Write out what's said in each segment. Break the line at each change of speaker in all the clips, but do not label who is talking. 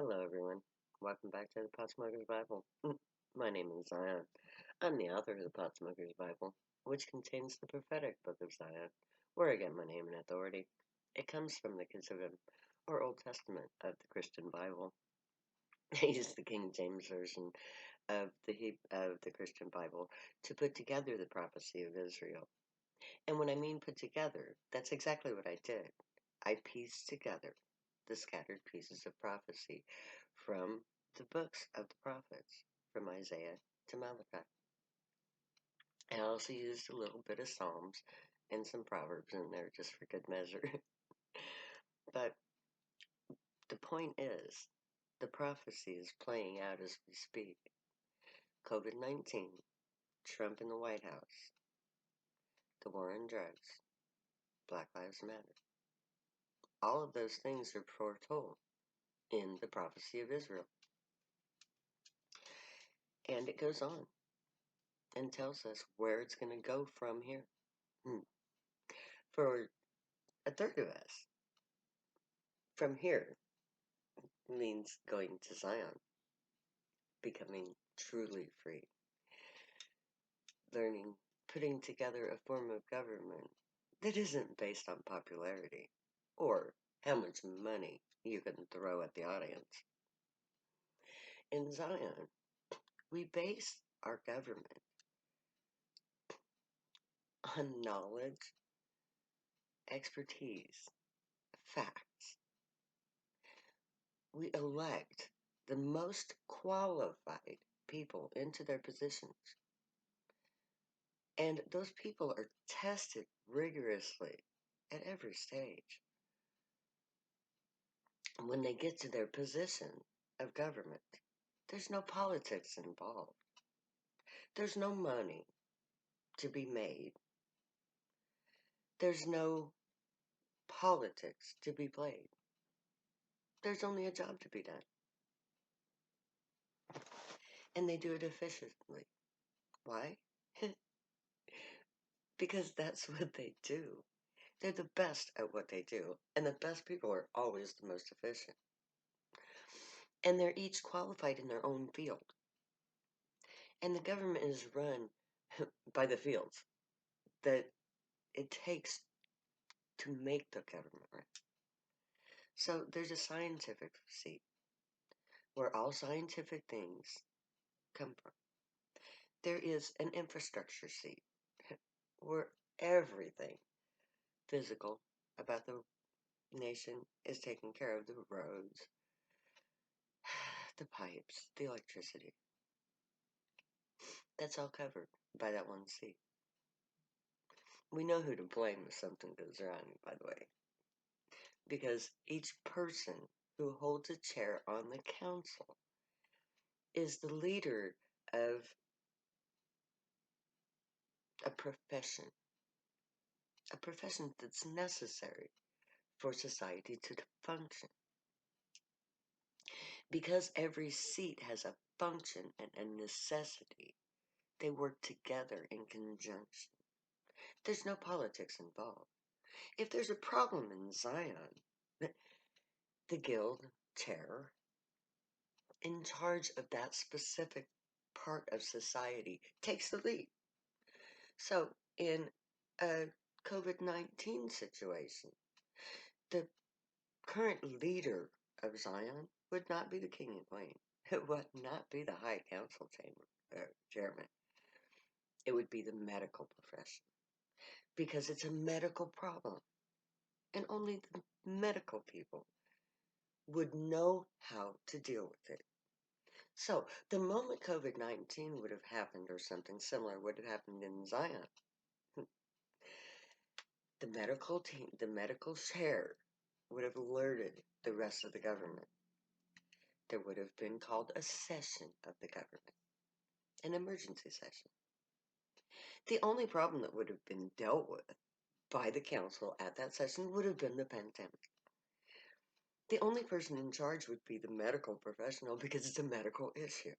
Hello, everyone. Welcome back to the Pot Smoker's Bible. My name is Zion. I'm the author of the Pot Smoker's Bible, which contains the prophetic book of Zion, where I get my name and authority. It comes from the Kisavim, or Old Testament, of the Christian Bible. I use the King James Version of the Christian Bible to put together the prophecy of Israel. And when I mean put together, that's exactly what I did. I pieced together the scattered pieces of prophecy from the books of the prophets, from Isaiah to Malachi. I also used a little bit of Psalms and some Proverbs in there just for good measure. But the point is, the prophecy is playing out as we speak. COVID-19, Trump in the White House, the war on drugs, Black Lives Matter. All of those things are foretold in the prophecy of Israel. And it goes on and tells us where it's going to go from here. For a third of us, from here means going to Zion, becoming truly free, learning, putting together a form of government that isn't based on popularity or how much money you can throw at the audience. In Zion, we base our government on knowledge, expertise, facts. We elect the most qualified people into their positions. And those people are tested rigorously at every stage. When they get to their position of government, there's no politics involved. There's no money to be made. There's no politics to be played. There's only a job to be done. And they do it efficiently. Why? Because that's what they do. They're the best at what they do. And the best people are always the most efficient. And they're each qualified in their own field. And the government is run by the fields that it takes to make the government run. So there's a scientific seat where all scientific things come from. There is an infrastructure seat where everything physical about the nation is taken care of: the roads, the pipes, the electricity. That's all covered by that one seat. We know who to blame if something goes wrong, by the way, because each person who holds a chair on the council is the leader of a profession that's necessary for society to function. Because every seat has a function and a necessity, they work together in conjunction. There's no politics involved. If there's a problem in Zion, the guild chair in charge of that specific part of society takes the lead. So in a COVID-19 situation, the current leader of Zion would not be the king and queen. It would not be the High Council chairman. It would be the medical profession, because it's a medical problem, and only the medical people would know how to deal with it. So the moment COVID-19 would have happened, or something similar would have happened in Zion, the medical team, the medical chair, would have alerted the rest of the government. There would have been called a session of the government, an emergency session. The only problem that would have been dealt with by the council at that session would have been the pandemic. The only person in charge would be the medical professional, because it's a medical issue.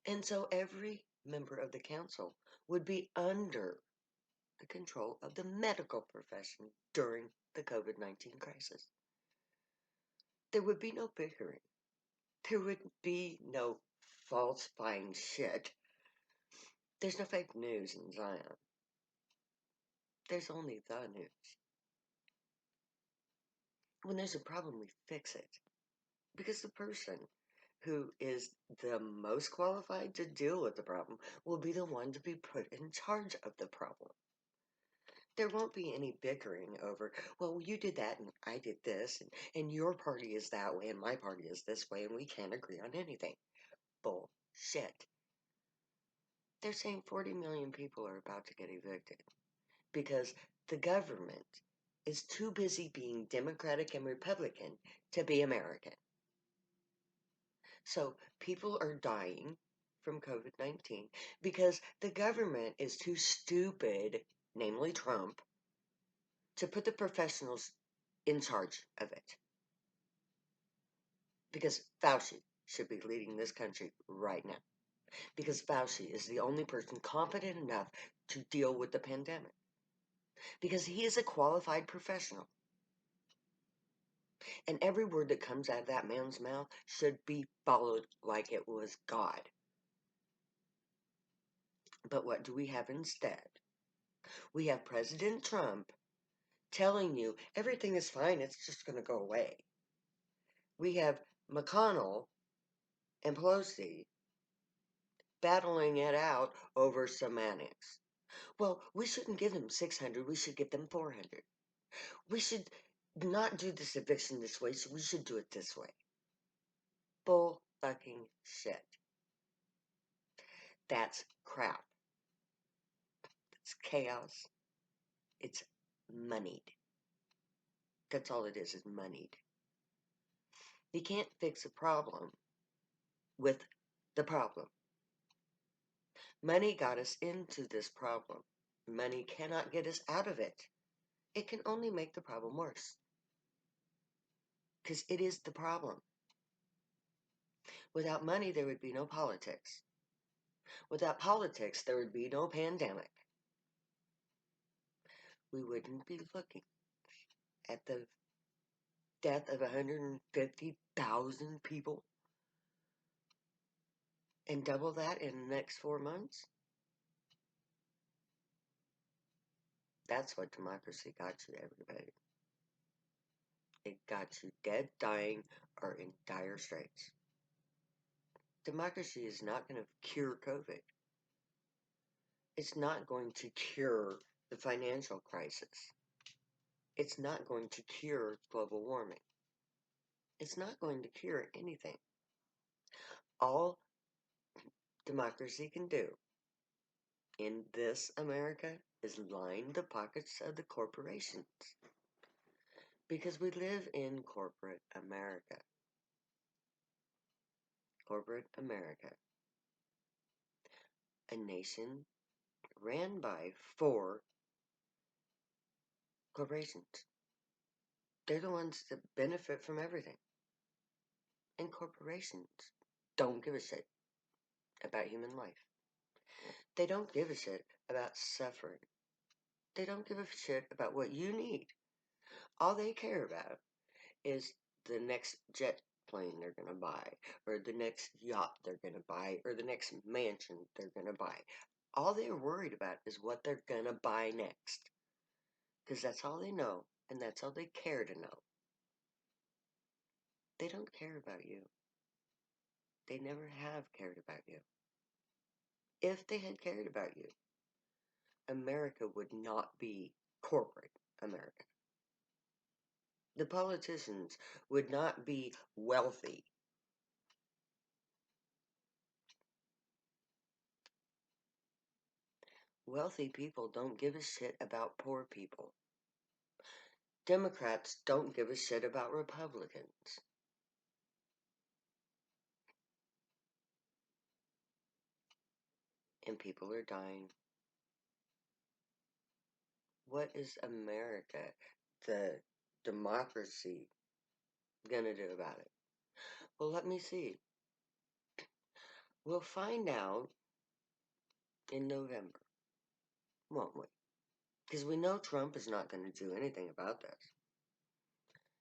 And so every member of the council would be under the control of the medical profession during the COVID-19 crisis. there would be no bickering. There would be no falsifying shit. There's no fake news in Zion. There's only the news. When there's a problem, we fix it. Because the person who is the most qualified to deal with the problem will be the one to be put in charge of the problem. There won't be any bickering over, well, you did that and I did this, and your party is that way and my party is this way, and we can't agree on anything. Bullshit. They're saying 40 million people are about to get evicted because the government is too busy being Democratic and Republican to be American. So people are dying from COVID-19 because the government is too stupid, namely Trump, to put the professionals in charge of it. Because Fauci should be leading this country right now. Because Fauci is the only person competent enough to deal with the pandemic. Because he is a qualified professional. And every word that comes out of that man's mouth should be followed like it was God. But what do we have instead? We have President Trump telling you everything is fine, it's just going to go away. We have McConnell and Pelosi battling it out over semantics. Well, we shouldn't give them 600, we should give them 400. We should not do this eviction this way, so we should do it this way. Bull fucking shit. That's crap. It's chaos. It's moneyed. That's all it is moneyed. You can't fix a problem with the problem. Money got us into this problem. Money cannot get us out of it. It can only make the problem worse. Because it is the problem. Without money, there would be no politics. Without politics, there would be no pandemic. We wouldn't be looking at the death of 150,000 people and double that in the next 4 months. That's what democracy got you, everybody. It got you dead, dying, or in dire straits. Democracy is not going to cure COVID. It's not going to cure the financial crisis. It's not going to cure global warming. It's not going to cure anything. All democracy can do in this America is line the pockets of the corporations. Because we live in corporate America. Corporate America. A nation ran by 4 corporations. They're the ones that benefit from everything. And corporations don't give a shit about human life. They don't give a shit about suffering. They don't give a shit about what you need. All they care about is the next jet plane they're going to buy, or the next yacht they're going to buy, or the next mansion they're going to buy. All they're worried about is what they're going to buy next. Because that's all they know, and that's all they care to know. They don't care about you. They never have cared about you. If they had cared about you, America would not be corporate America. The politicians would not be wealthy. Wealthy people don't give a shit about poor people. Democrats don't give a shit about Republicans. And people are dying. What is America, the democracy, gonna do about it? Well, let me see. We'll find out in November, won't we? Because we know Trump is not going to do anything about this.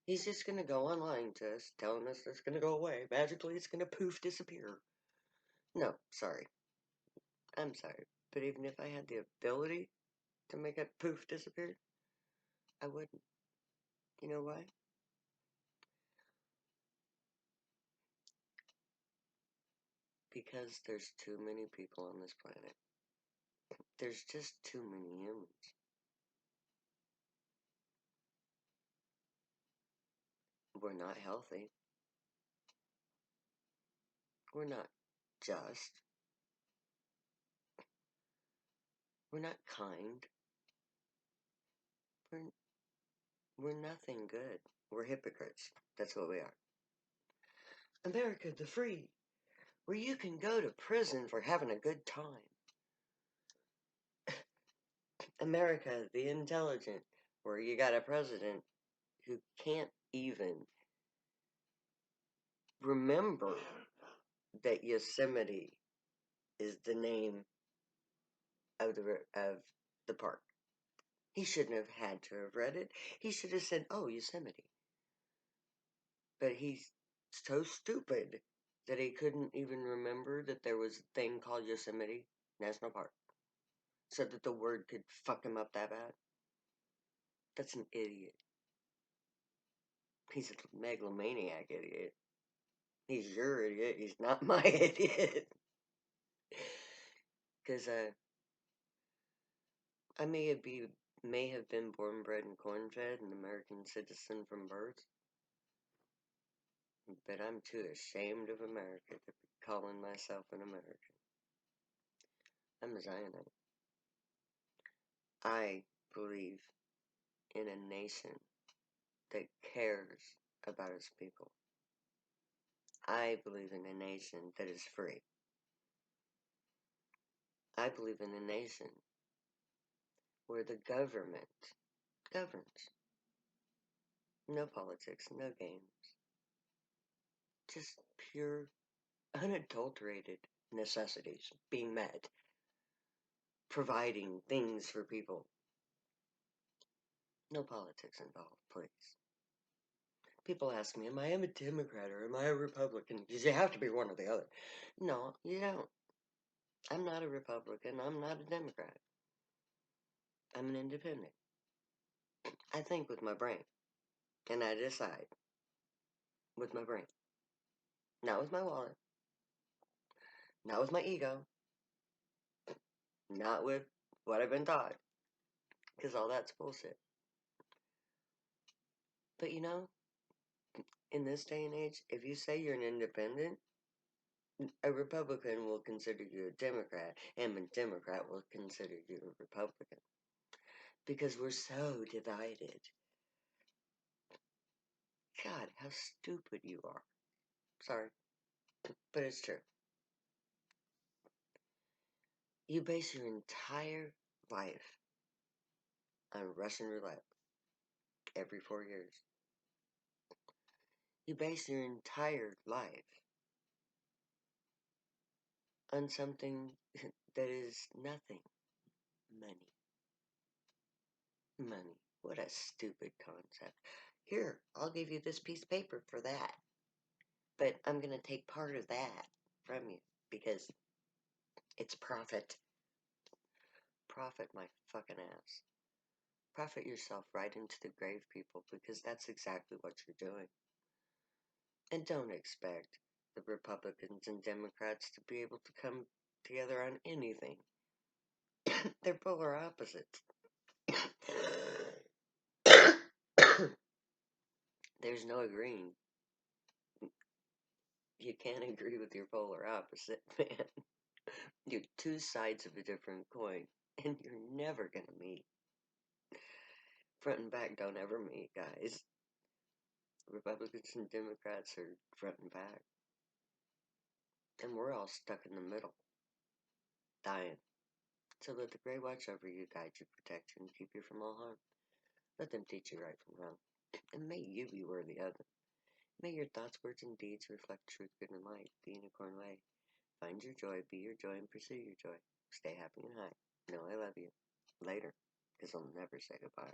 He's just gonna go online to us, telling us it's gonna go away. Magically, it's gonna poof disappear. No, sorry. I'm sorry. But even if I had the ability to make it poof disappear, I wouldn't. You know why? Because there's too many people on this planet. There's just too many humans. We're not healthy. We're not just. We're not kind. We're, we're nothing good. We're hypocrites. That's what we are. America the free, where you can go to prison for having a good time. America the intelligent, where you got a president who can't even remember that Yosemite is the name of the park. He shouldn't have had to have read it. He should have said, "Oh, Yosemite." But he's so stupid that he couldn't even remember that there was a thing called Yosemite National Park, so that the word could fuck him up that bad. That's an idiot. He's a megalomaniac idiot. He's your idiot. He's not my idiot. Because I may have been born, bred, and corn fed, an American citizen from birth, but I'm too ashamed of America to be calling myself an American. I'm a Zionite. I believe in a nation that cares about its people. I believe in a nation that is free. I believe in a nation where the government governs. No politics, no games. Just pure, unadulterated necessities being met. Providing things for people. No politics involved, please. People ask me, am I a Democrat or am I a Republican? Because you have to be one or the other. No, you don't. I'm not a Republican. I'm not a Democrat. I'm an independent. I think with my brain. And I decide with my brain. Not with my wallet. Not with my ego. Not with what I've been taught. Because all that's bullshit. But you know, in this day and age, if you say you're an independent, a Republican will consider you a Democrat, and a Democrat will consider you a Republican. Because we're so divided. God, how stupid you are. Sorry, but it's true. You base your entire life on Russian roulette every 4 years. You base your entire life on something that is nothing. Money. Money. What a stupid concept. Here, I'll give you this piece of paper for that. But I'm going to take part of that from you because it's profit. Profit my fucking ass. Profit yourself right into the grave, people, because that's exactly what you're doing. And don't expect the Republicans and Democrats to be able to come together on anything. They're polar opposites. There's no agreeing. You can't agree with your polar opposite, man. You're two sides of a different coin, and you're never gonna meet. Front and back don't ever meet, guys. Republicans and Democrats are front and back. And we're all stuck in the middle, dying. So let the Grey watch over you, guide you, protect you, and keep you from all harm. Let them teach you right from wrong. And may you be worthy of them. May your thoughts, words, and deeds reflect truth, good, and light, the unicorn way. Find your joy, be your joy, and pursue your joy. Stay happy and high. Know I love you. Later, because I'll never say goodbye.